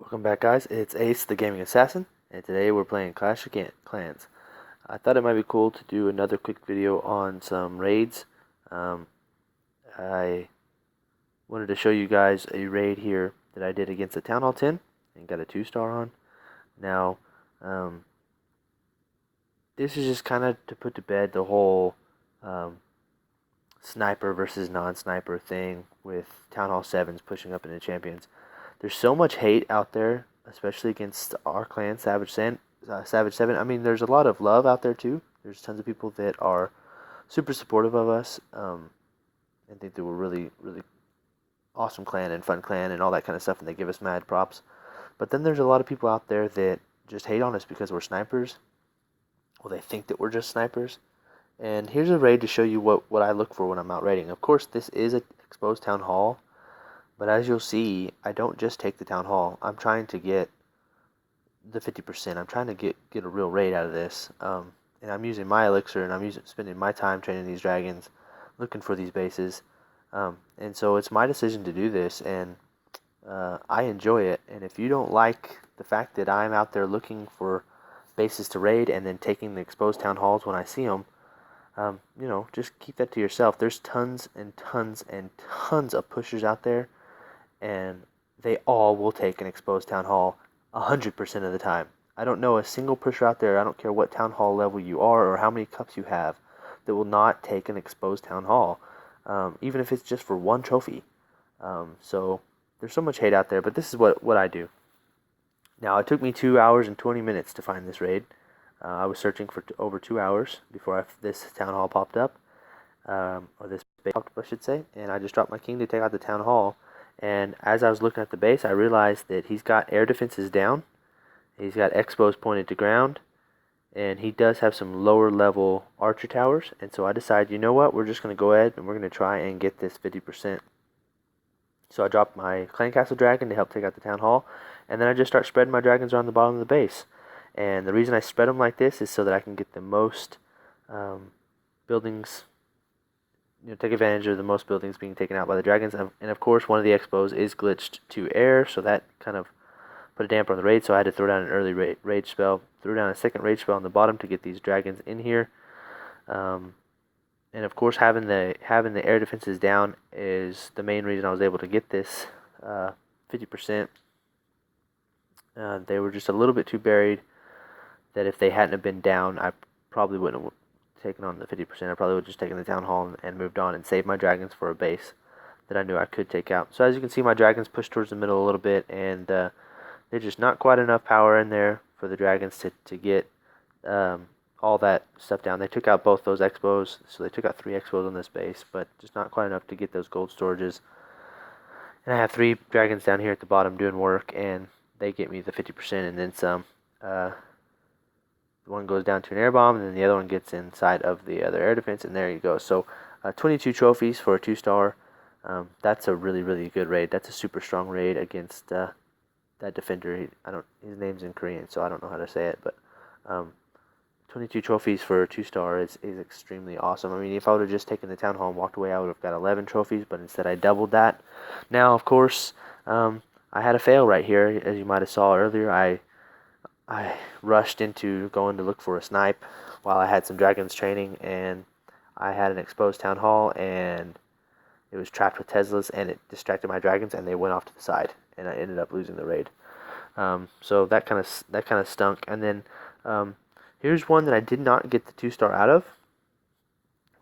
Welcome back, guys. It's Ace, the Gaming Assassin, and today we're playing Clash of Clans. I thought it might be cool to do another quick video on some raids. I wanted to show you guys a raid here that I did against the Town Hall 10 and got a 2-star on. Now, this is just kind of to put to bed the whole sniper versus non-sniper thing with Town Hall 7s pushing up into champions. There's so much hate out there, especially against our clan, Savage 7. I mean, there's a lot of love out there too. There's tons of people that are super supportive of us and think that we're really, really awesome clan and fun clan and all that kind of stuff, and they give us mad props. But then there's a lot of people out there that just hate on us because we're snipers. Well, they think that we're just snipers. And here's a raid to show you what I look for when I'm out raiding. Of course, this is an exposed town hall. But as you'll see, I don't just take the town hall. I'm trying to get the 50%. I'm trying to get a real raid out of this. And I'm using my elixir, and I'm spending my time training these dragons, looking for these bases. And so it's my decision to do this, and I enjoy it. And if you don't like the fact that I'm out there looking for bases to raid and then taking the exposed town halls when I see them, just keep that to yourself. There's tons and tons and tons of pushers out there, and they all will take an exposed town hall 100% of the time. I don't know a single pusher out there, I don't care what town hall level you are or how many cups you have, that will not take an exposed town hall, even if it's just for one trophy. So there's so much hate out there, but this is what I do. Now, it took me 2 hours and 20 minutes to find this raid. I was searching for over 2 hours before this town hall popped up, or this base popped up, I should say, and I just dropped my king to take out the town hall. And as I was looking at the base, I realized that he's got air defenses down, he's got expos pointed to ground, and he does have some lower level archer towers. And so I decided, you know what, we're just going to go ahead and we're going to try and get this 50%. So I dropped my clan castle dragon to help take out the town hall, and then I just start spreading my dragons around the bottom of the base. And the reason I spread them like this is so that I can get the most buildings, take advantage of the most buildings being taken out by the dragons. And of course, one of the expos is glitched to air, so that kind of put a damper on the raid. So I had to throw down an early rage spell, threw down a second rage spell on the bottom to get these dragons in here. And of course, having the air defenses down is the main reason I was able to get this 50%. They were just a little bit too buried, that if they hadn't have been down, I probably wouldn't have taken on the 50%. I probably would have just taken the town hall and moved on and saved my dragons for a base that I knew I could take out. So as you can see, my dragons push towards the middle a little bit, and they're just not quite enough power in there for the dragons to get all that stuff down. They took out both those expos, so they took out 3 expos on this base, but just not quite enough to get those gold storages. And I have 3 dragons down here at the bottom doing work, and they get me the 50% and then some. One goes down to an air bomb, and then the other one gets inside of the other air defense, and there you go. So 22 trophies for a 2-star. That's a really, really good raid. That's a super strong raid against that defender. His name's in Korean, so I don't know how to say it, but 22 trophies for a 2-star is extremely awesome. I mean, if I would have just taken the town hall and walked away, I would have got 11 trophies, but instead I doubled that. Now, of course, I had a fail right here, as you might have saw earlier. I rushed into going to look for a snipe while I had some dragons training, and I had an exposed town hall, and it was trapped with Teslas, and it distracted my dragons, and they went off to the side, and I ended up losing the raid. So that kind of stunk. And then here's one that I did not get the 2-star out of,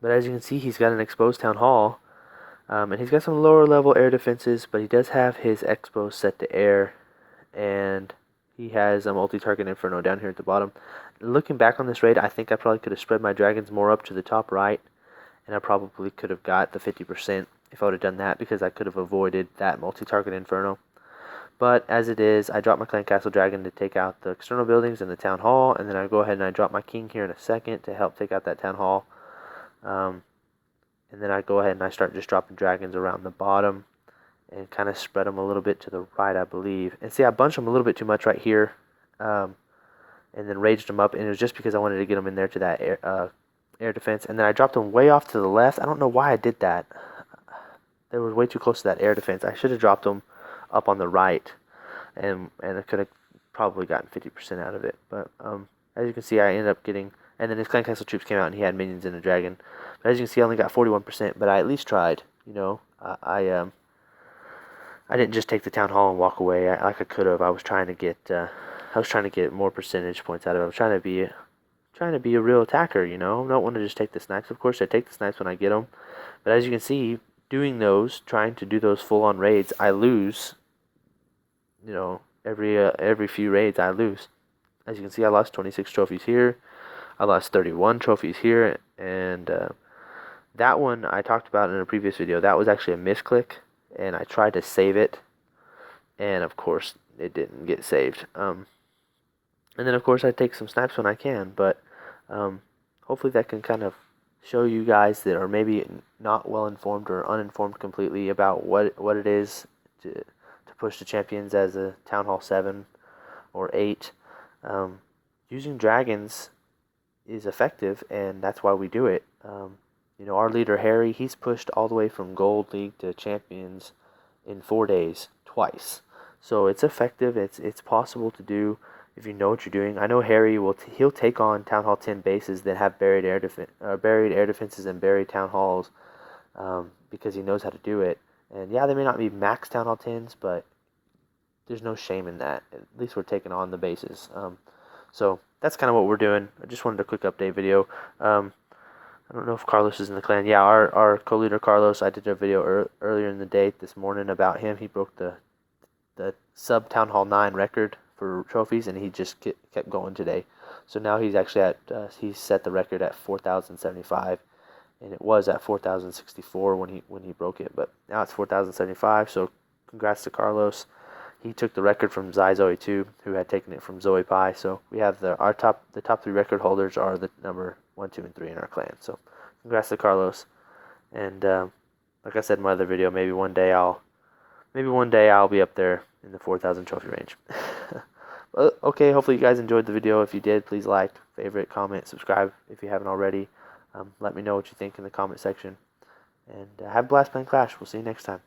but as you can see, he's got an exposed town hall, and he's got some lower level air defenses, but he does have his expos set to air, and he has a multi-target inferno down here at the bottom. Looking back on this raid, I think I probably could have spread my dragons more up to the top right, and I probably could have got the 50% if I would have done that, because I could have avoided that multi-target inferno. But as it is, I drop my clan castle dragon to take out the external buildings and the town hall, and then I go ahead and I drop my king here in a second to help take out that town hall. And then I go ahead and I start just dropping dragons around the bottom and kind of spread them a little bit to the right, I believe. And see, I bunched them a little bit too much right here, and then raged them up, and it was just because I wanted to get them in there to that air defense. And then I dropped them way off to the left. I don't know why I did that. They were way too close to that air defense. I should have dropped them up on the right. and I could have probably gotten 50% out of it. But as you can see, I ended up getting, and then his clan castle troops came out and he had minions and a dragon. But as you can see, I only got 41%, but I at least tried. You know, I didn't just take the town hall and walk away like I could have. I was trying to get more percentage points out of it. I was trying to be a real attacker. You know, I don't want to just take the snipes. Of course, I take the snipes when I get them, but as you can see, trying to do those full on raids, I lose. You know, every few raids I lose. As you can see, I lost 26 trophies here. I lost 31 trophies here, and that one I talked about in a previous video. That was actually a misclick, and I tried to save it, and of course it didn't get saved. And then of course I take some snipes when I can, but hopefully that can kind of show you guys that are maybe not well informed or uninformed completely about what it is to push the champions as a Town Hall 7 or 8. Using dragons is effective, and that's why we do it. You know, our leader Harry, he's pushed all the way from Gold League to Champions in 4 days, twice. So it's effective. It's possible to do if you know what you're doing. I know Harry he'll take on Town Hall 10 bases that have buried air defenses and buried town halls, because he knows how to do it. And yeah, they may not be max Town Hall 10s, but there's no shame in that. At least we're taking on the bases. So that's kind of what we're doing. I just wanted a quick update video. I don't know if Carlos is in the clan. Yeah, our co-leader Carlos, I did a video earlier in the day this morning about him. He broke the sub Town Hall 9 record for trophies, and he just kept going today. So now he's actually at, he's set the record at 4,075, and it was at 4,064 when he broke it, but now it's 4,075, so congrats to Carlos. He took the record from Zoe2, who had taken it from Zoe Pie. So we have the top 3 record holders are the number 1, 2, and 3 in our clan. So congrats to Carlos. And like I said in my other video, maybe one day I'll be up there in the 4,000 trophy range. Okay, hopefully you guys enjoyed the video. If you did, please like, favorite, comment, subscribe if you haven't already. Let me know what you think in the comment section. And have a blast playing Clash. We'll see you next time.